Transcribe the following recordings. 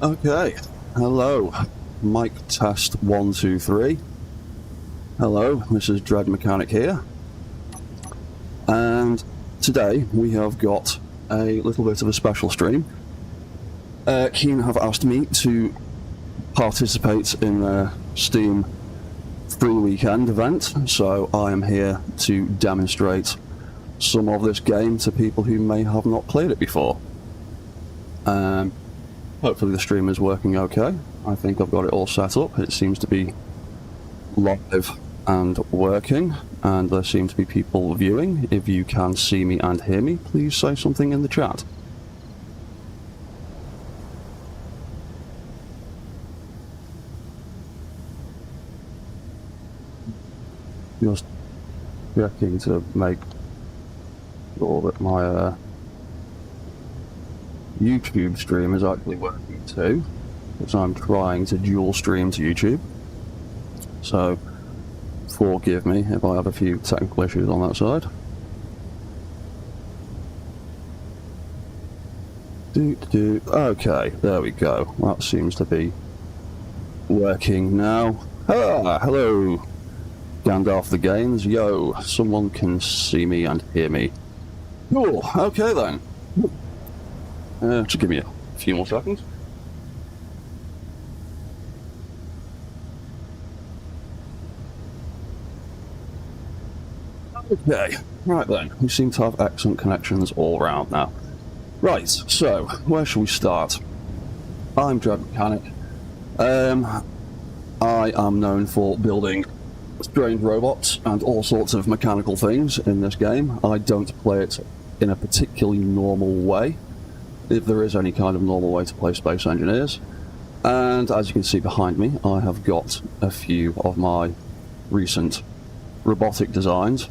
Okay, hello. Mic test 1, 2, 3. Hello, this is Dread Mechanic here. And today we have got a little bit of a special stream. Keen have asked me to participate in a Steam free weekend event, so I am here to demonstrate some of this game to people who may have not played it before. Hopefully the stream is working okay. I think I've got it all set up. It seems to be live and working, and there seem to be people viewing. If you can see me and hear me, please say something in the chat. Just checking to make sure that my YouTube stream is actually working too, because I'm trying to dual stream to YouTube. So forgive me if I have a few technical issues on that side. Okay, there we go. That seems to be working now. Hello, Gandalf the Gaines. Yo, someone can see me and hear me. Cool, okay then. Just give me a few more seconds. Okay, right then. We seem to have excellent connections all around now. Right, so, where shall we start? I'm Dread Mechanic. I am known for building strange robots and all sorts of mechanical things in this game. I don't play it in a particularly normal way, if there is any kind of normal way to play Space Engineers. And as you can see behind me, I have got a few of my recent robotic designs.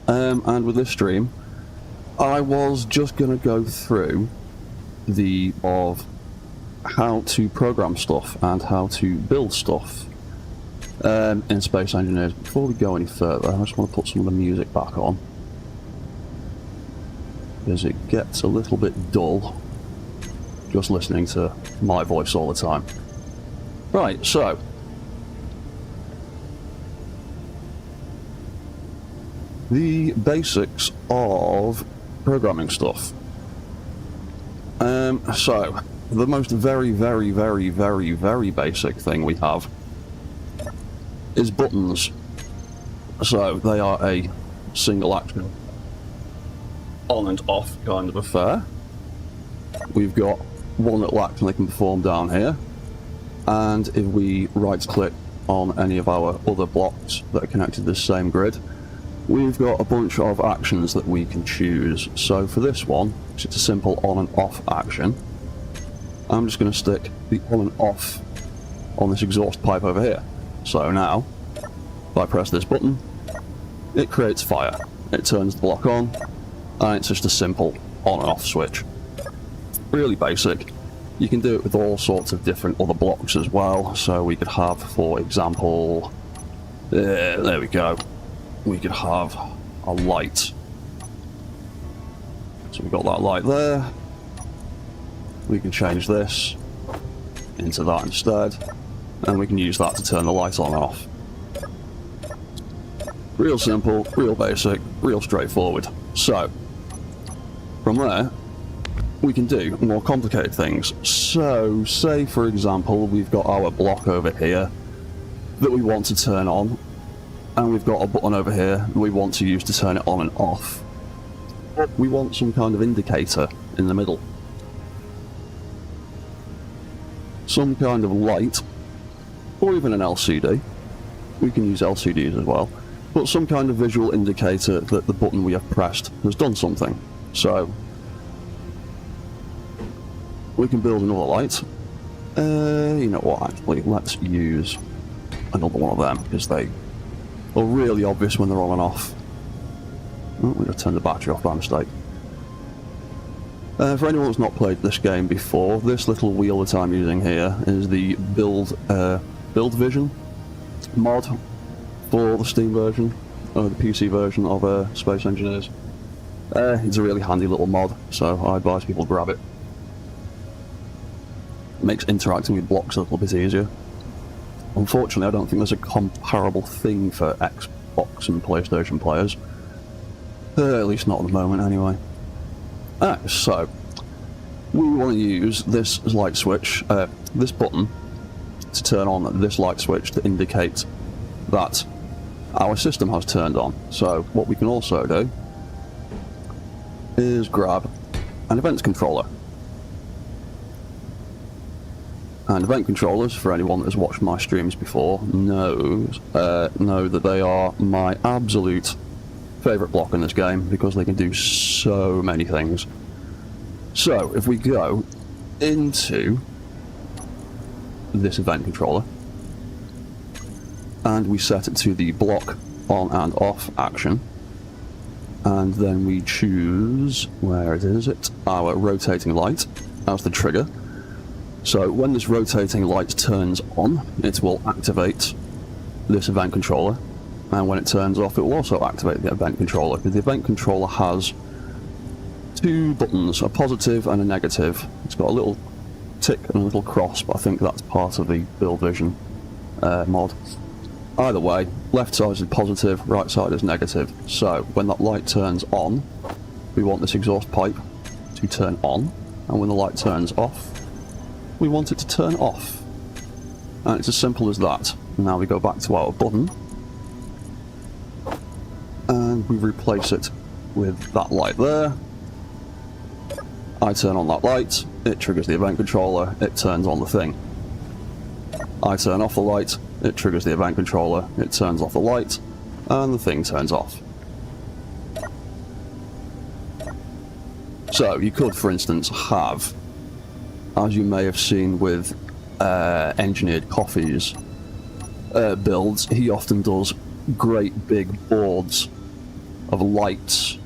And with this stream, I was just going to go through of how to program stuff and how to build stuff in Space Engineers. Before we go any further, I just want to put some of the music back on, because it gets a little bit dull just listening to my voice all the time. Right, so the basics of programming stuff. So the most very basic thing we have is buttons. So they are a single action on and off kind of affair. We've got one little action they can perform down here, and if we right click on any of our other blocks that are connected to this same grid, we've got a bunch of actions that we can choose. So for this one, it's a simple on and off action. I'm just going to stick the on and off on this exhaust pipe over here. So now, if I press this button, it creates fire. It turns the block on, and it's just a simple on and off switch. Really basic. You can do it with all sorts of different other blocks as well. So we could have, for example, there we go. We could have a light. So we've got that light there. We can change this into that instead, and we can use that to turn the light on and off. Real simple, real basic, real straightforward. So, from there, we can do more complicated things. So, say for example, we've got our block over here that we want to turn on, and we've got a button over here that we want to use to turn it on and off. We want some kind of indicator in the middle. Some kind of light, or even an LCD. We can use LCDs as well. But some kind of visual indicator that the button we have pressed has done something. So, we can build another light. You know what, actually, let's use another one of them, because they are really obvious when they're on and off. Oh, we're going to turn the battery off by mistake. For anyone that's not played this game before, this little wheel that I'm using here is the Build Vision mod for the Steam version, or the PC version of Space Engineers. It's a really handy little mod, so I advise people grab it. makes interacting with blocks a little bit easier. Unfortunately, I don't think there's a comparable thing for Xbox and PlayStation players. At least not at the moment, anyway. So we want to use this light switch, this button, to turn on this light switch to indicate that our system has turned on. So what we can also do is grab an events controller. And event controllers, for anyone that has watched my streams before, know that they are my absolute favourite block in this game because they can do so many things. So if we go into this event controller and we set it to the block on and off action, and then we choose, where is it, our rotating light as the trigger. So when this rotating light turns on, it will activate this event controller, and when it turns off, it will also activate the event controller. The event controller has two buttons, a positive and a negative. It's got a little tick and a little cross, but I think that's part of the Build Vision mod. Either way, left side is positive, right side is negative. So when that light turns on, we want this exhaust pipe to turn on, and when the light turns off, we want it to turn off. And it's as simple as that. Now we go back to our button and we replace it with that light there. I turn on that light, it triggers the event controller, it turns on the thing. I turn off the light, it triggers the event controller, it turns off the light, and the thing turns off. So you could, for instance, have, as you may have seen with Engineered Coffee's builds, he often does great big boards of lights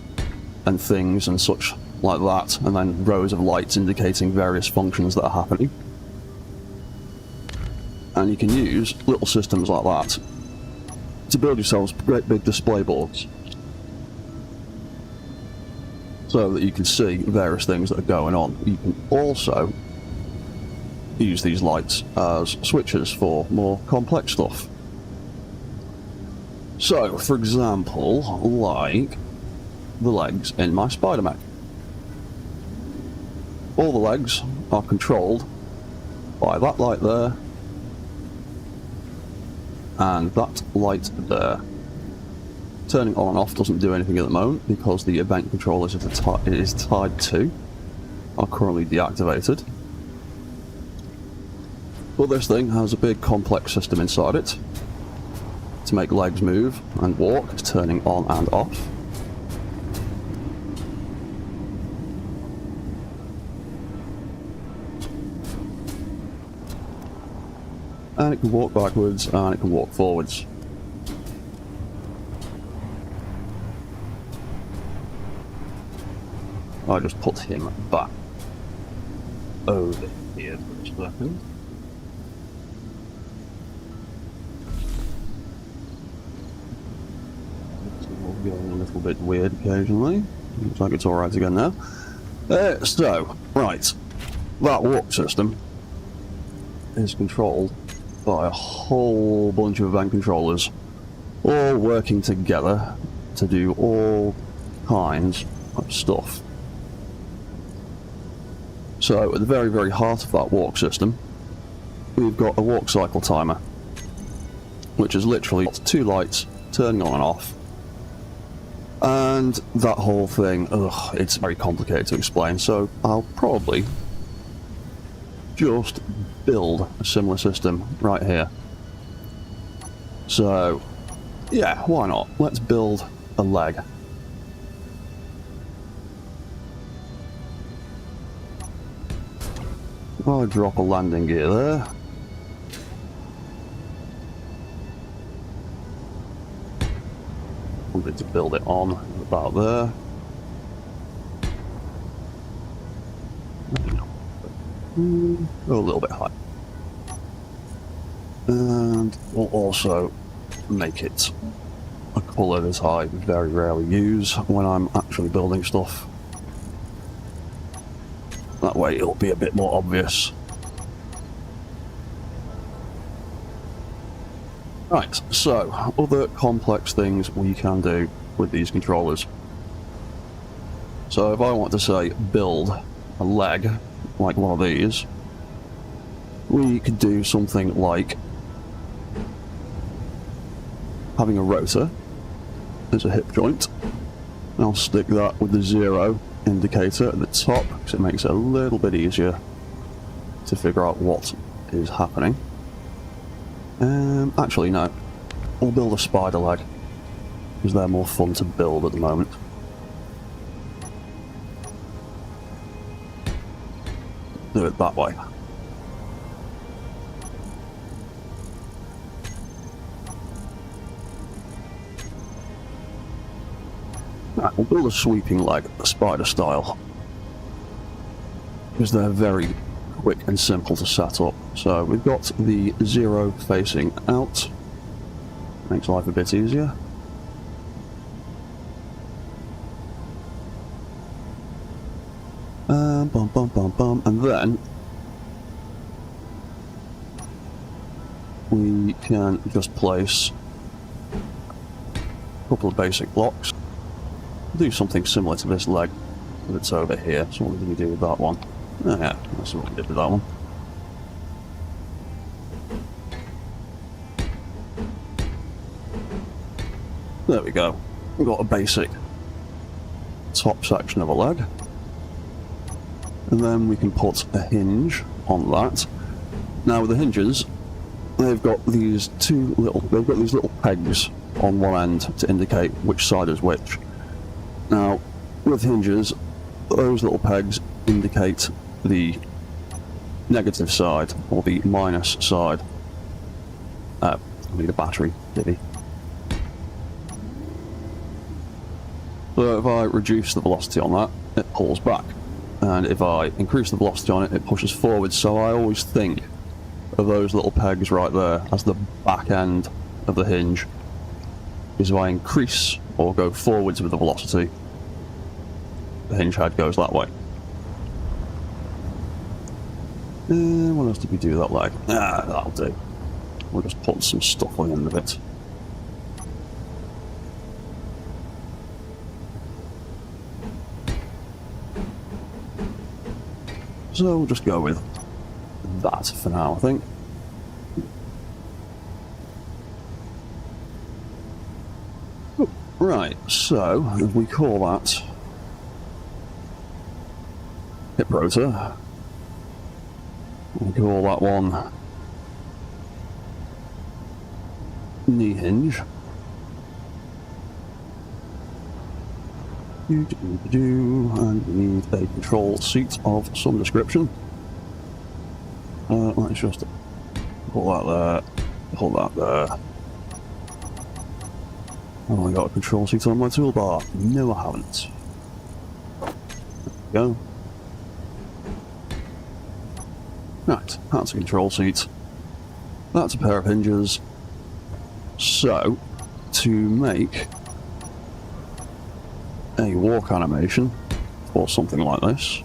and things and such like that, and then rows of lights indicating various functions that are happening. And you can use little systems like that to build yourselves great big display boards so that you can see various things that are going on. You can also use these lights as switches for more complex stuff. So, for example, like the legs in my Spider-Mech. All the legs are controlled by that light there and that light there. Turning on and off doesn't do anything at the moment because the event controllers it is tied to are currently deactivated. But this thing has a big complex system inside it to make legs move and walk, turning on and off. And it can walk backwards and it can walk forwards. I just put him back over here for a second. Going a little bit weird occasionally. Looks like it's alright again now. So, right. That walk system is controlled by a whole bunch of event controllers, all working together to do all kinds of stuff. So, at the very, very heart of that walk system, we've got a walk cycle timer, which is literally two lights turning on and off. And that whole thing, it's very complicated to explain, so I'll probably just build a similar system right here. So, yeah, why not? Let's build a leg. I'll drop a landing gear there. Wanted to build it on about there. Go a little bit high. And we'll also make it a colour that I very rarely use when I'm actually building stuff. That way it'll be a bit more obvious Right, so other complex things we can do with these controllers. So if I want to say build a leg like one of these, we could do something like having a rotor as a hip joint. I'll stick that with the 0 indicator at the top because it makes it a little bit easier to figure out what is happening. Actually no, we'll build a spider leg because they're more fun to build at the moment. Do it that way. Right, we'll build a sweeping leg, spider style, because they're very quick and simple to set up. So we've got the 0 facing out, makes life a bit easier. Bum, bum, bum, bum. And then we can just place a couple of basic blocks. Do something similar to this leg that's over here. So what did we do with that one? Oh yeah, that's what we did with that one. There we go. We've got a basic top section of a leg. And then we can put a hinge on that. Now with the hinges, they've got these little pegs on one end to indicate which side is which. Now, with hinges, those little pegs indicate the negative side, or the minus side. I need a battery, diddy. So if I reduce the velocity on that, it pulls back. And if I increase the velocity on it, it pushes forward. So I always think of those little pegs right there as the back end of the hinge. Because if I increase or go forwards with the velocity, the hinge head goes that way. What else did we do that like? That'll do. We'll just put some stuff on the end of it. So we'll just go with that for now, I think. Right, so if we call that hip rotor, we'll call that one knee hinge. And we need a control seat of some description. Let's just put that there, put that there. Oh, I got a control seat on my toolbar. No, I haven't. There we go. Right, that's a control seat. That's a pair of hinges. So, to make a walk animation, or something like this,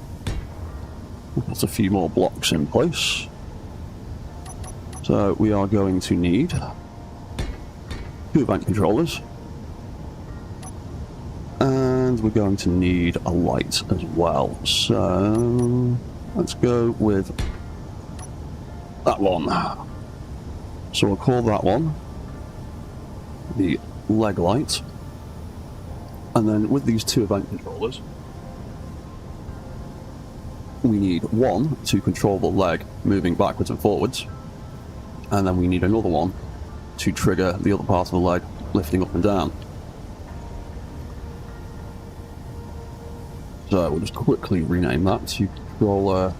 we'll put a few more blocks in place. So we are going to need 2 event controllers, and we're going to need a light as well. So let's go with that one. So we'll call that one the leg light. And then with these 2 event controllers, we need one to control the leg moving backwards and forwards, and then we need another one to trigger the other part of the leg lifting up and down. So we'll just quickly rename that to controller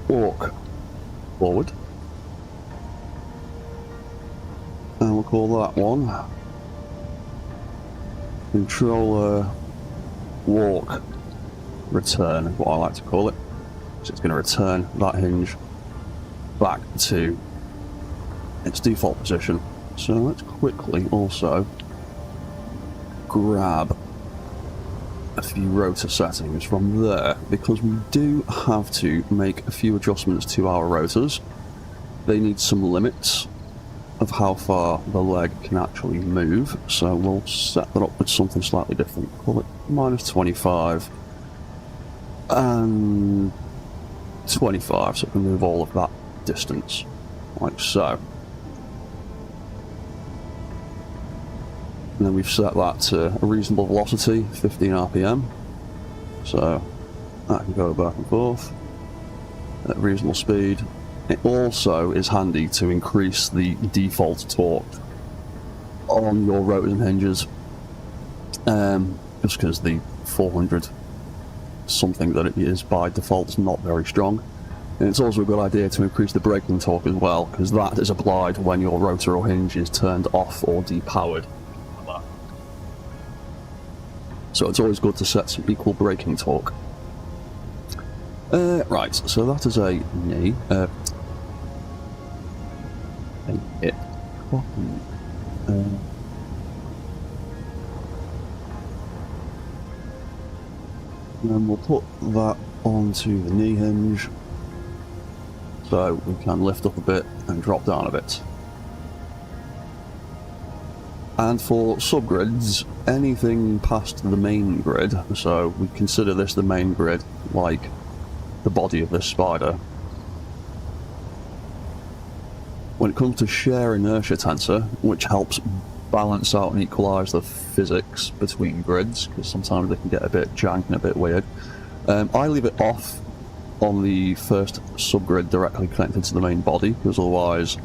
walk forward. And we'll call that one controller walk return, is what I like to call it. So it's going to return that hinge back to its default position. So let's quickly also grab a few rotor settings from there, because we do have to make a few adjustments to our rotors. They need some limits. of how far the leg can actually move, so we'll set that up with something slightly different. Call it -25 and 25, so it can move all of that distance, like so. And then we've set that to a reasonable velocity, 15 RPM, so that can go back and forth at reasonable speed. It also is handy to increase the default torque on your rotors and hinges, just because the 400 something that it is by default is not very strong. And it's also a good idea to increase the braking torque as well, because that is applied when your rotor or hinge is turned off or depowered. So it's always good to set some equal braking torque. Right, so that is a knee. Hip. Then we'll put that onto the knee hinge, so we can lift up a bit and drop down a bit. And for subgrids, anything past the main grid, so we consider this the main grid, like the body of this spider. When it comes to shear inertia tensor, which helps balance out and equalise the physics between grids, because sometimes they can get a bit jank and a bit weird, I leave it off on the first subgrid directly connected to the main body, because otherwise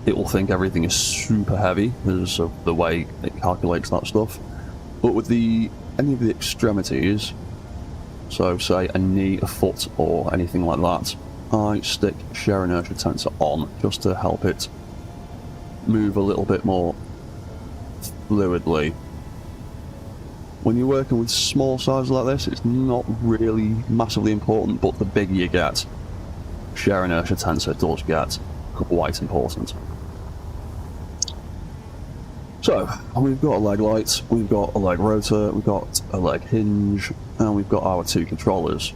it will think everything is super heavy because of the way it calculates that stuff. But with any of the extremities, so say a knee, a foot, or anything like that, I stick shear inertia tensor on just to help it move a little bit more fluidly. When you're working with small sizes like this, it's not really massively important, but the bigger you get, shear inertia tensor does get quite important. So, we've got a leg light, we've got a leg rotor, we've got a leg hinge, and we've got our two controllers.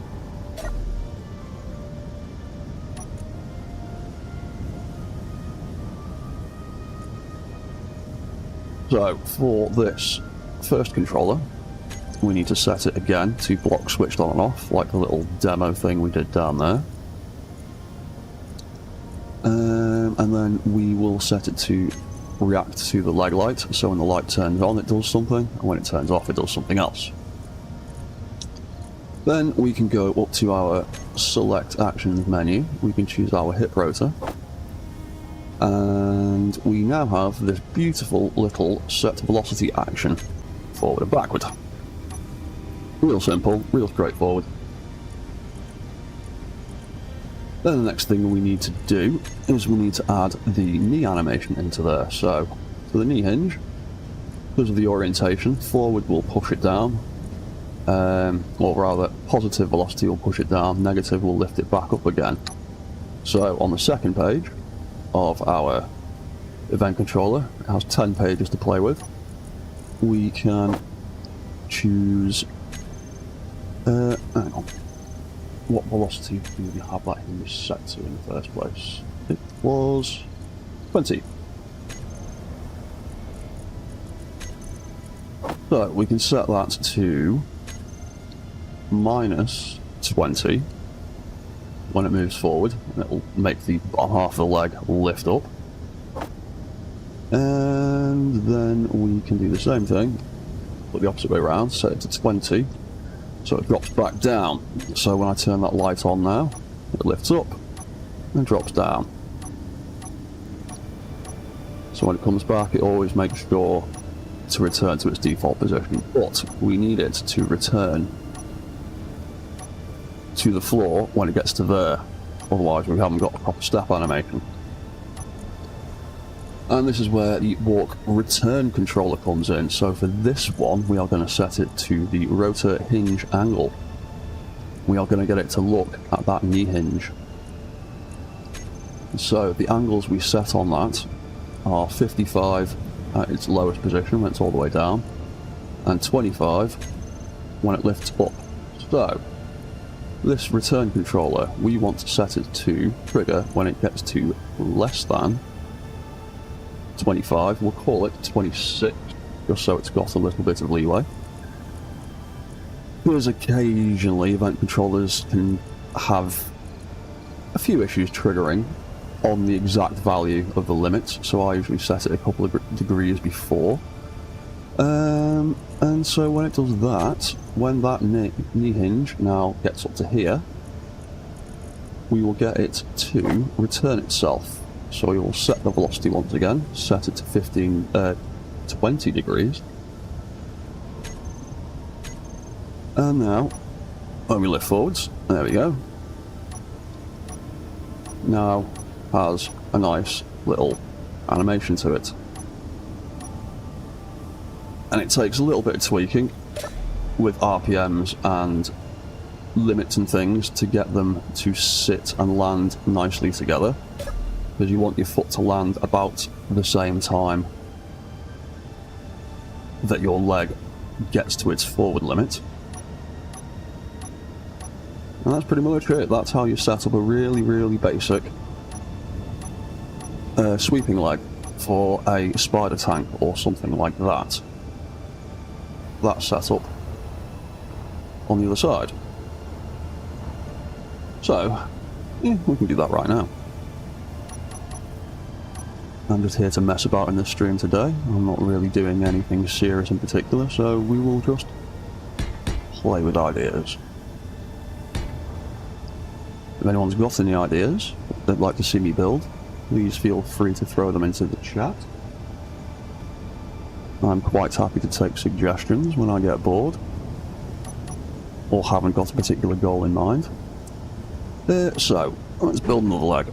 So, for this first controller, we need to set it again to block switched on and off, like the little demo thing we did down there. And then we will set it to react to the leg light, so when the light turns on it does something, and when it turns off it does something else. Then we can go up to our select actions menu, we can choose our hip rotor, and we now have this beautiful little set velocity action, forward and backward. Real simple, real straightforward. Then the next thing we need to do is we need to add the knee animation into there. So, for the knee hinge, because of the orientation, forward will push it down, or rather positive velocity will push it down, negative will lift it back up again. So on the second page of our event controller, it has 10 pages to play with. We can choose, hang on. What velocity do we have that hinge set to in the first place? It was 20. So we can set that to -20 when it moves forward, and it'll make the bottom half of the leg lift up. And then we can do the same thing, but the opposite way around, set it to 20. So it drops back down. So when I turn that light on now, it lifts up and drops down. So when it comes back, it always makes sure to return to its default position. But we need it to return to the floor when it gets to there. Otherwise we haven't got a proper step animation. And this is where the walk return controller comes in. So for this one, we are going to set it to the rotor hinge angle. We are going to get it to look at that knee hinge. So the angles we set on that are 55 at its lowest position when it's all the way down, and 25 when it lifts up. So this return controller, we want to set it to trigger when it gets to less than 25. We'll call it 26, just so it's got a little bit of leeway. Because occasionally event controllers can have a few issues triggering on the exact value of the limit, so I usually set it a couple of degrees before. And so when it does that, when that knee hinge now gets up to here, we will get it to return itself. So we will set the velocity once again, set it to 20 degrees. And now, when we lift forwards, there we go. Now has a nice little animation to it. And it takes a little bit of tweaking with RPMs and limits and things to get them to sit and land nicely together, because you want your foot to land about the same time that your leg gets to its forward limit. And that's pretty much it. That's how you set up a really, really basic sweeping leg for a spider tank or something like that. That's set up on the other side. So, yeah, we can do that right now. I'm just here to mess about in this stream today. I'm not really doing anything serious in particular, so we will just play with ideas. If anyone's got any ideas they'd like to see me build, please feel free to throw them into the chat. I'm quite happy to take suggestions when I get bored, or haven't got a particular goal in mind. So, let's build another leg.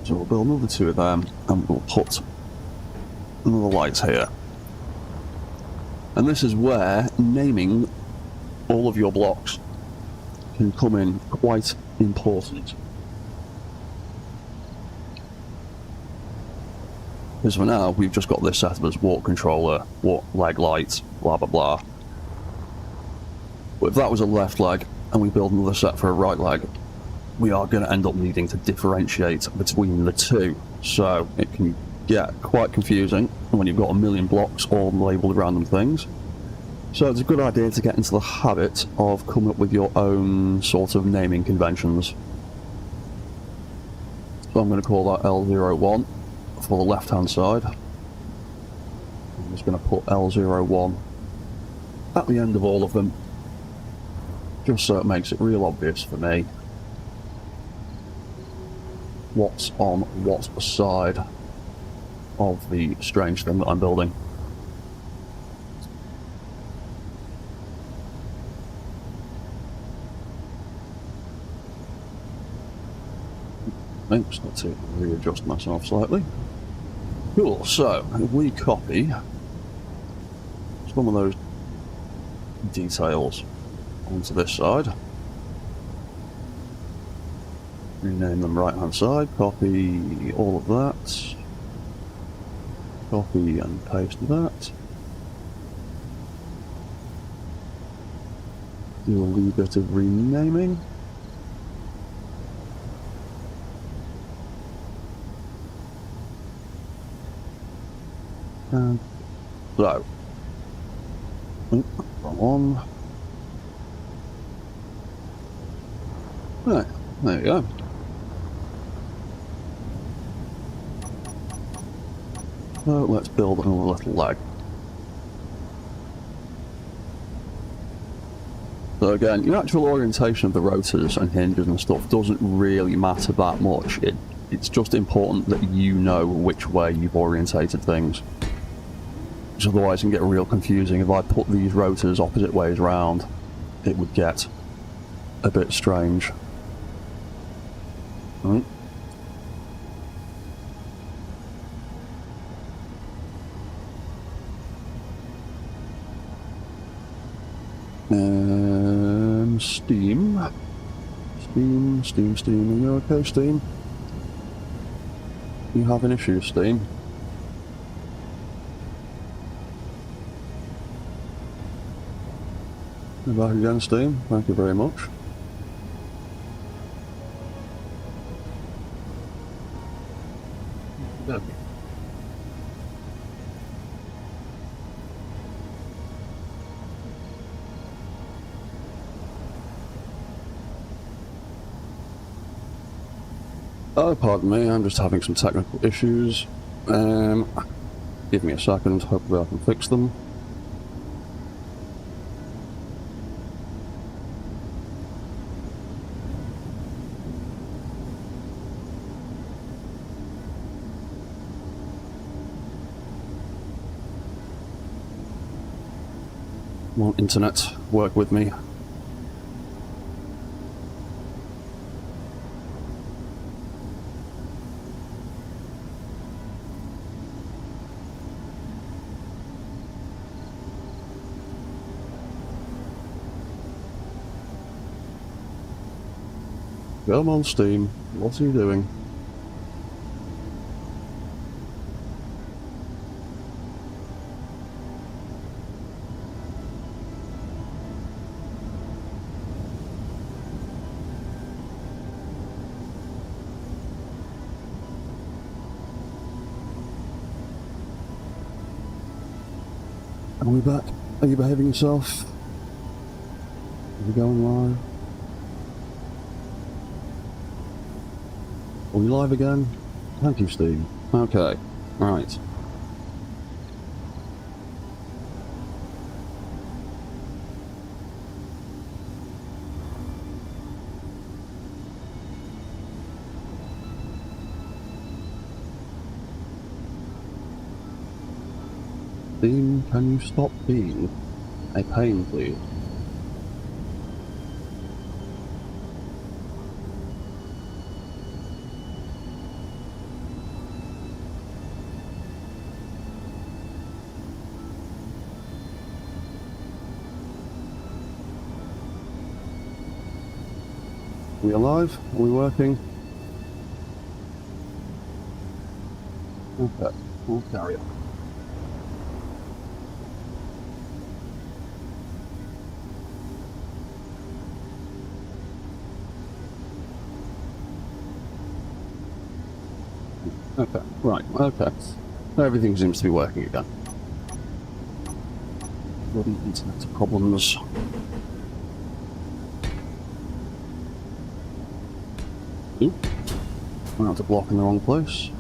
So we'll build another two of them, and we'll put another light here. And this is where naming all of your blocks can come in quite important. Because for now, we've just got this set up as walk controller, walk leg light, blah blah blah. But if that was a left leg, and we build another set for a right leg, we are going to end up needing to differentiate between the two. So it can get quite confusing when you've got a million blocks all labelled random things. So it's a good idea to get into the habit of coming up with your own sort of naming conventions. So I'm going to call that L01 for the left hand side. I'm just going to put L01 at the end of all of them, just so it makes it real obvious for me what's on what side of the strange thing that I'm building. Oops, let's readjust myself slightly. Cool, so if we copy some of those details onto this side, rename them right hand side, copy all of that, copy and paste that, do a wee bit of renaming. And so, wrong one. Right, there you go. So let's build another little leg. So again, your actual orientation of the rotors and hinges and stuff doesn't really matter that much. It's just important that you know which way you've orientated things. Because otherwise it can get real confusing. If I put these rotors opposite ways round, it would get a bit strange. Right. Steam. Are you okay, Steam? You having issues, Steam? You're back again, Steam. Thank you very much. Oh, pardon me, I'm just having some technical issues. Give me a second, hopefully I can fix them. Come on, internet, work with me. Come on, Steam. What are you doing? Are we back? Are you behaving yourself? Are we going live? Are we live again? Thank you, Steve. Okay, right. Steam, can you stop being a pain, please? Are we alive? Are we working? Okay, we'll carry on. Okay, right, okay. Everything seems to be working again. Bloody internet problems. Oop. Went out to block in the wrong place.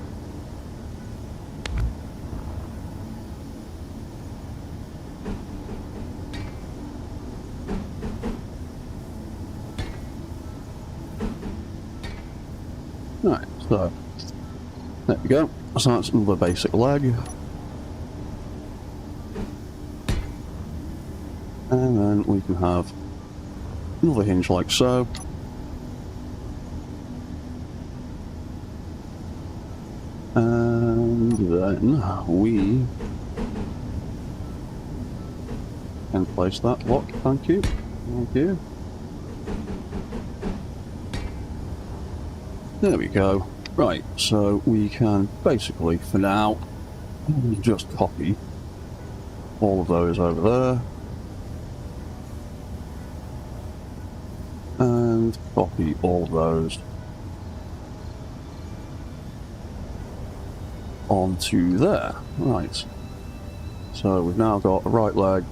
Right, so there we go. So that's another basic leg. And then we can have another hinge like so. And then we can place that lock. Thank you. Thank you. There we go. Right, so we can basically, for now, just copy all of those over there. And copy all of those onto there. Right. So we've now got a right leg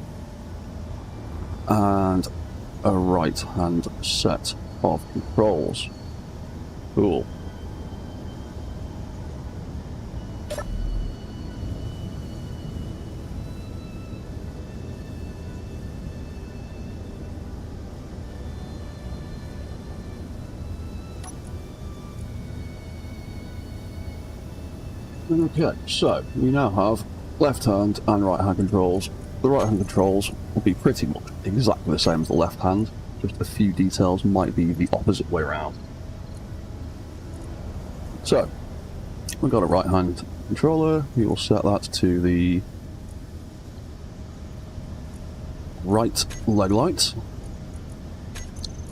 and a right hand set of controls. Cool. Okay, so we now have left hand and right hand controls. The right hand controls will be pretty much exactly the same as the left hand, just a few details might be the opposite way around. So, we've got a right hand controller, we will set that to the right leg light,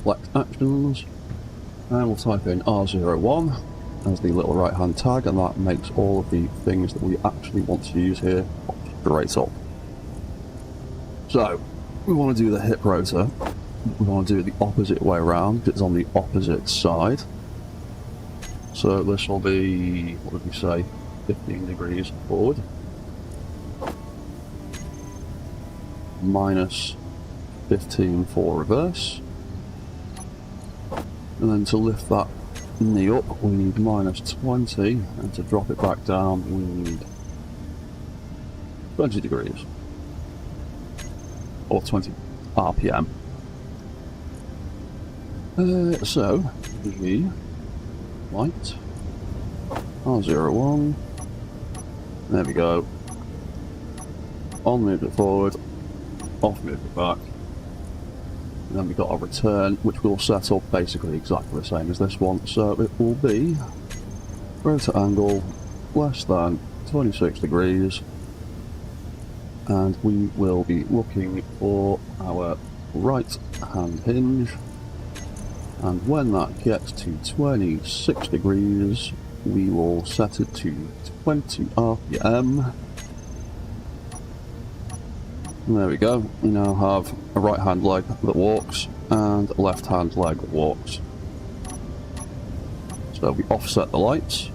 select actions, and we'll type in R01 as the little right hand tag, and that makes all of the things that we actually want to use here straight up. So, we want to do the hip rotor, we want to do it the opposite way around, because it's on the opposite side. So this will be, what did we say, 15 degrees forward. Minus 15 for reverse. And then to lift that in the up, we need -20, and to drop it back down, we need 20 degrees. Or 20 RPM. So, the light, R01, there we go. On move it forward, off move it back. And then we've got our return, which we'll set up basically exactly the same as this one. So it will be rotor angle less than 26 degrees. And we will be looking for our right hand hinge. And when that gets to 26 degrees, we will set it to 20 RPM. And there we go. We now have a right hand leg that walks and a left hand leg that walks. So we offset the lights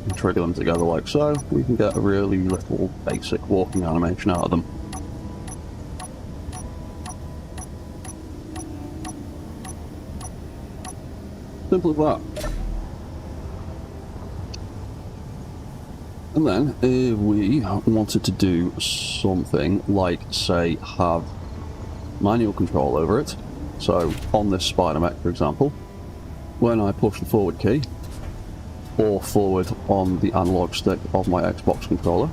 and trigger them together like so. We can get a really little basic walking animation out of them. Simple as that. And then, if we wanted to do something like, say, have manual control over it, so on this spider mech, for example, when I push the forward key, or forward on the analog stick of my Xbox controller,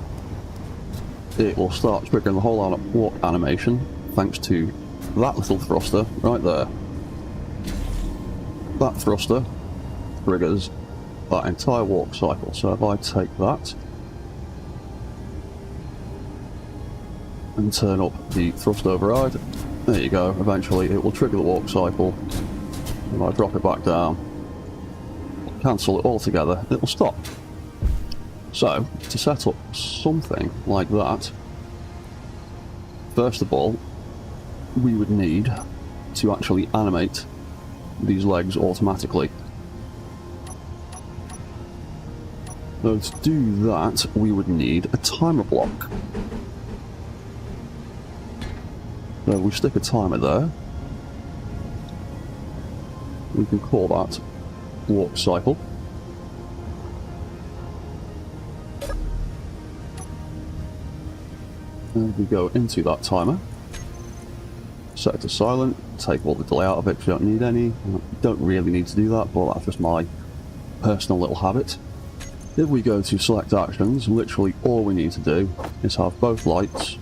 it will start triggering the whole walk animation, thanks to that little thruster right there. That thruster triggers that entire walk cycle. So if I take that and turn up the thrust override, there you go, eventually it will trigger the walk cycle. If I drop it back down, cancel it all together, it will stop. So, to set up something like that, first of all, we would need to actually animate these legs automatically. So to do that, we would need a timer block. So we stick a timer there. We can call that walk cycle. And we go into that timer, set it to silent, take all the delay out of it because you don't need any. You don't really need to do that, but that's just my personal little habit. If we go to select actions, literally all we need to do is have both lights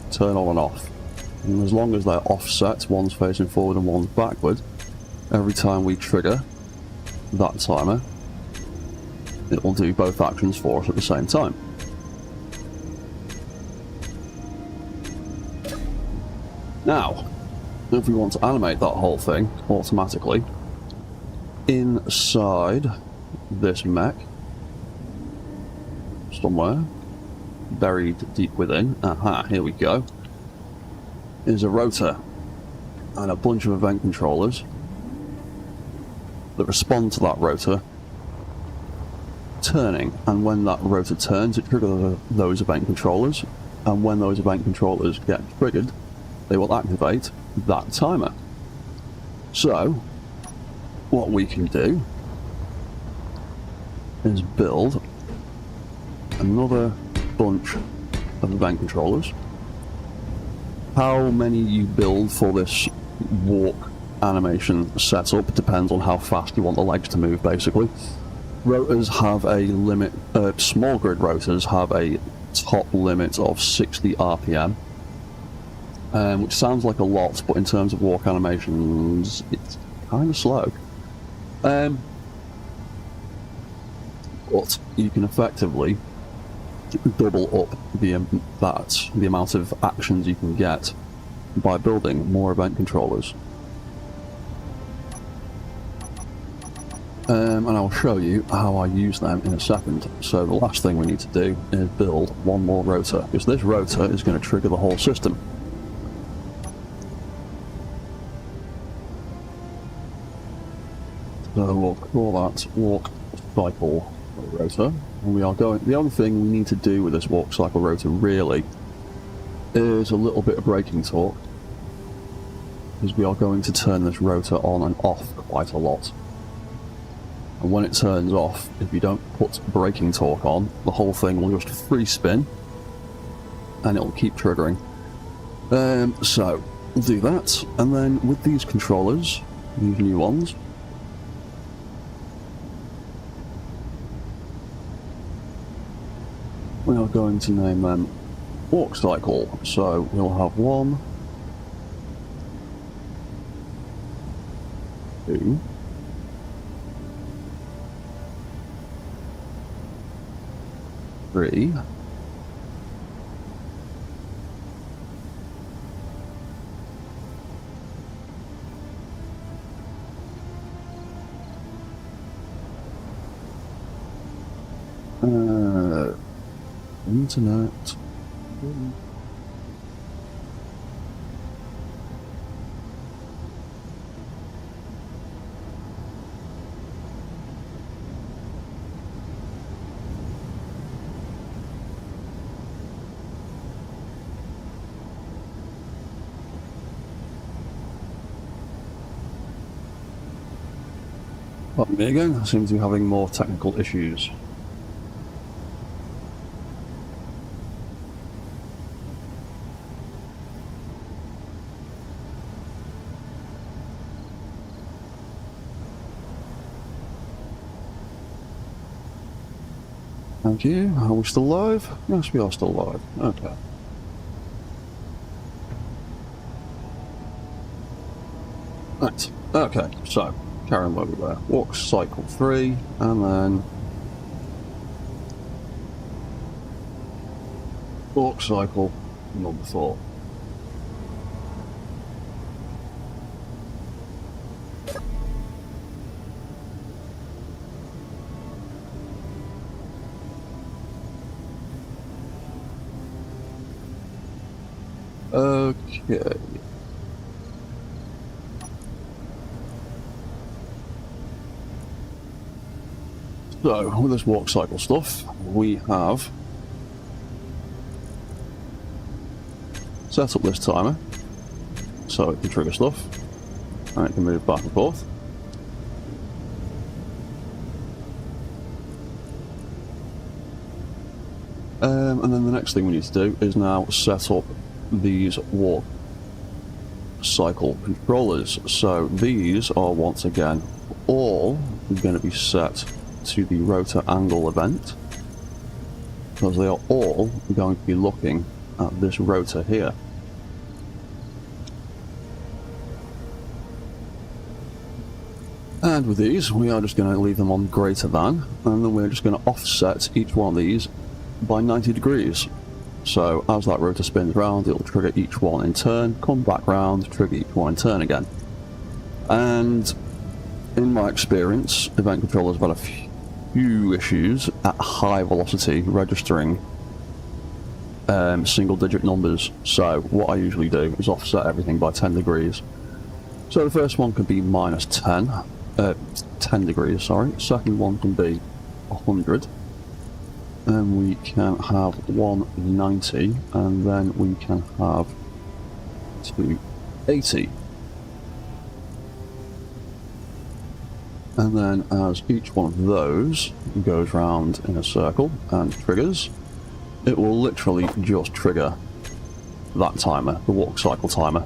turn on and off. And as long as they're offset, one's facing forward and one's backward, every time we trigger that timer, it will do both actions for us at the same time. Now, if we want to animate that whole thing automatically, inside this mech, somewhere, buried deep within, aha, here we go, is a rotor and a bunch of event controllers that respond to that rotor turning, and when that rotor turns, it triggers those event controllers, and when those event controllers get triggered, they will activate that timer. So, what we can do is build another bunch of event controllers. How many you build for this walk animation setup depends on how fast you want the legs to move, basically. Rotors have a limit, small grid rotors have a top limit of 60 RPM. Which sounds like a lot, but in terms of walk animations, it's kind of slow. But you can effectively double up the amount of actions you can get by building more event controllers. And I'll show you how I use them in a second. So the last thing we need to do is build one more rotor, because this rotor is going to trigger the whole system. So we'll call that walk cycle rotor. And we are going. The only thing we need to do with this walk cycle rotor really is a little bit of braking torque, because we are going to turn this rotor on and off quite a lot. And when it turns off, if you don't put braking torque on, the whole thing will just free spin and it'll keep triggering. So we'll do that, and then with these controllers, these new ones, we are going to name them walk cycle. So we'll have 1, 2, 3, 4, internet. Pardon me again, I seem to be having more technical issues. Thank you. Are we still live? Yes, we are still live. Okay. Right. Okay, so carry on where we were. Walk cycle 3, and then walk cycle number 4. Okay. So, with this walk cycle stuff, we have set up this timer so it can trigger stuff and it can move back and forth. And then the next thing we need to do is now set up these walk cycle controllers. So these are once again all going to be set to the rotor angle event, because they are all going to be looking at this rotor here. And with these, we are just going to leave them on greater than, and then we're just going to offset each one of these by 90 degrees. So as that rotor spins round, it'll trigger each one in turn, come back round, trigger each one in turn again. And in my experience, event controllers have had a few issues at high velocity registering single digit numbers. So what I usually do is offset everything by 10 degrees. So the first one could be minus 10 degrees, sorry. Second one can be 100. And we can have 190, and then we can have 280. And then as each one of those goes round in a circle and triggers, it will literally just trigger that timer, the walk cycle timer.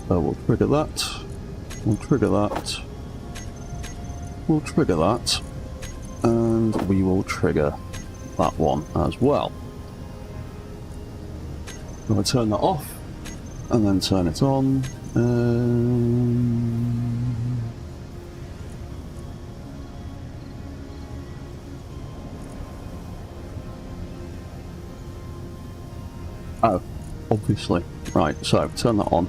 So we'll trigger that, we'll trigger that, we'll trigger that, and we will trigger that one as well. I'm going to turn that off and then turn it on. Oh, obviously. Right, so turn that on.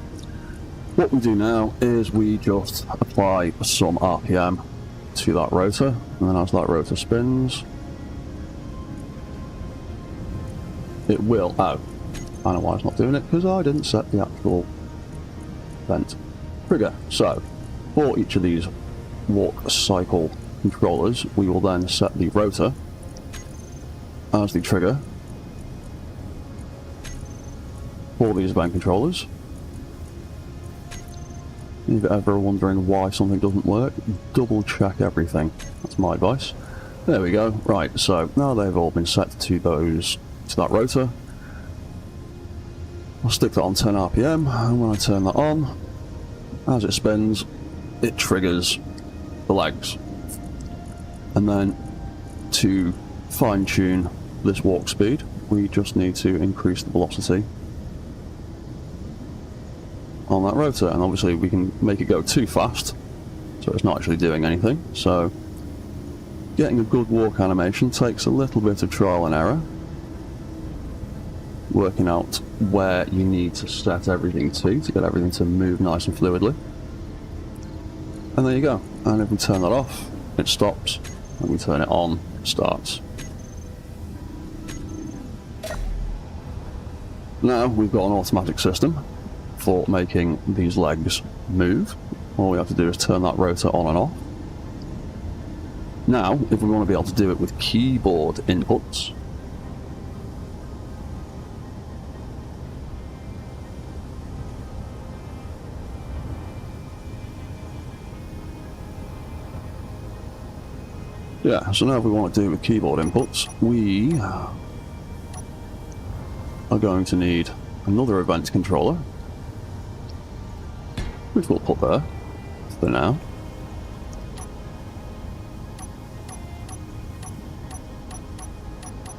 What we do now is we just apply some RPM to that rotor, and then as that rotor spins, it will, oh, I know why it's not doing it, because I didn't set the actual event trigger. So, for each of these walk cycle controllers, we will then set the rotor as the trigger for these event controllers. If you're ever wondering why something doesn't work, double check everything. That's my advice. There we go. Right, so now they've all been set to that rotor. I'll stick that on 10 RPM, and when I turn that on, as it spins, it triggers the legs. And then to fine-tune this walk speed, we just need to increase the velocity on that rotor, and obviously we can make it go too fast, so it's not actually doing anything. So getting a good walk animation takes a little bit of trial and error, working out where you need to set everything to get everything to move nice and fluidly. And there you go. And if we turn that off, it stops, and we turn it on, it starts. Now we've got an automatic system for making these legs move. All we have to do is turn that rotor on and off. Now, if we want to be able to do it with keyboard inputs, yeah, so now if we want to do it with keyboard inputs, we are going to need another event controller, which we'll put there for now.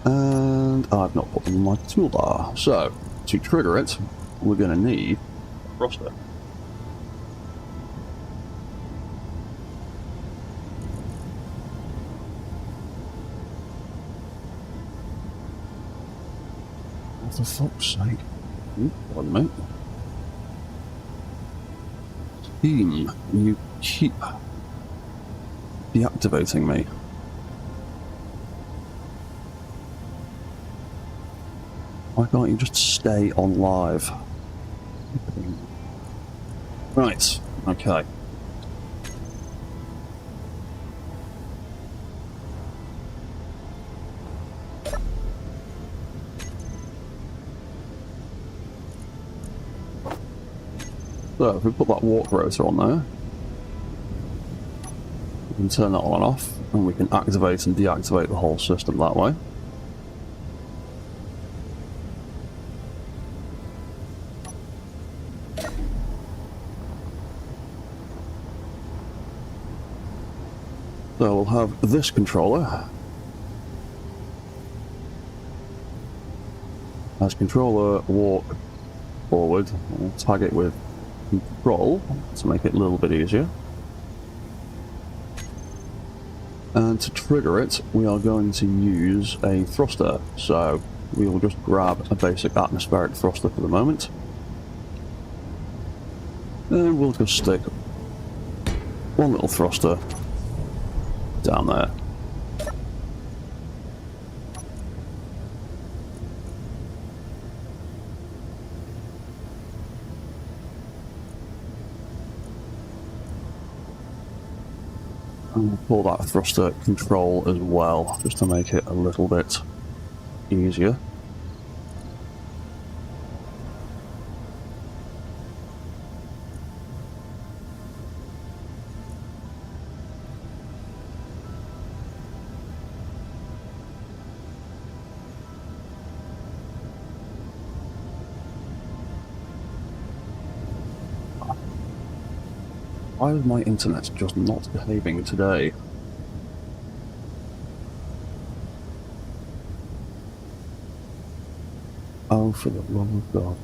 And I've not put them in my toolbar. So, to trigger it, we're going to need a thruster. For fuck's sake. Pardon me. Team, you keep deactivating me. Why can't you just stay on live? Right, okay. So if we put that walk rotor on there, we can turn that on and off, and we can activate and deactivate the whole system that way. So we'll have this controller as controller walk forward. We'll tag it with control to make it a little bit easier. And to trigger it, we are going to use a thruster. So we will just grab a basic atmospheric thruster for the moment. And we'll just stick one little thruster down there. And we'll pull that thruster control as well, just to make it a little bit easier. Why is my internet just not behaving today? Oh, for the love of God.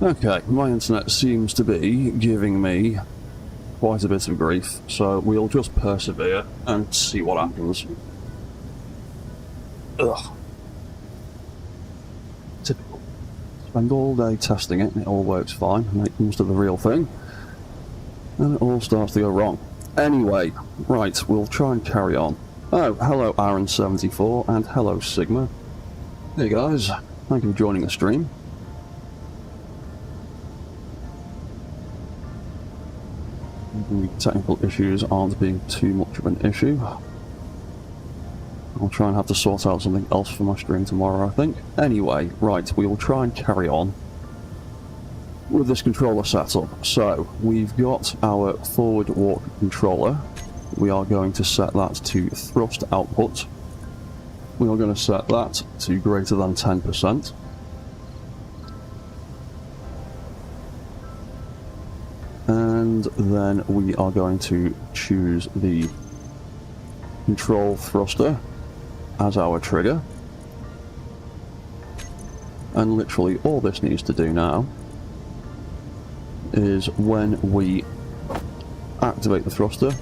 Okay, my internet seems to be giving me quite a bit of grief, so we'll just persevere and see what happens. Ugh. Typical. Spend all day testing it and it all works fine, and then it comes to the real thing, and it all starts to go wrong. Anyway, right, we'll try and carry on. Oh, hello Aaron74, and hello Sigma. Hey guys, thank you for joining the stream. The technical issues aren't being too much of an issue. I'll try and have to sort out something else for my stream tomorrow, I think. Anyway, right, we will try and carry on with this controller setup. So, we've got our forward walk controller. We are going to set that to thrust output. We are going to set that to greater than 10%. And then we are going to choose the control thruster as our trigger. And literally all this needs to do now is when we activate the thruster,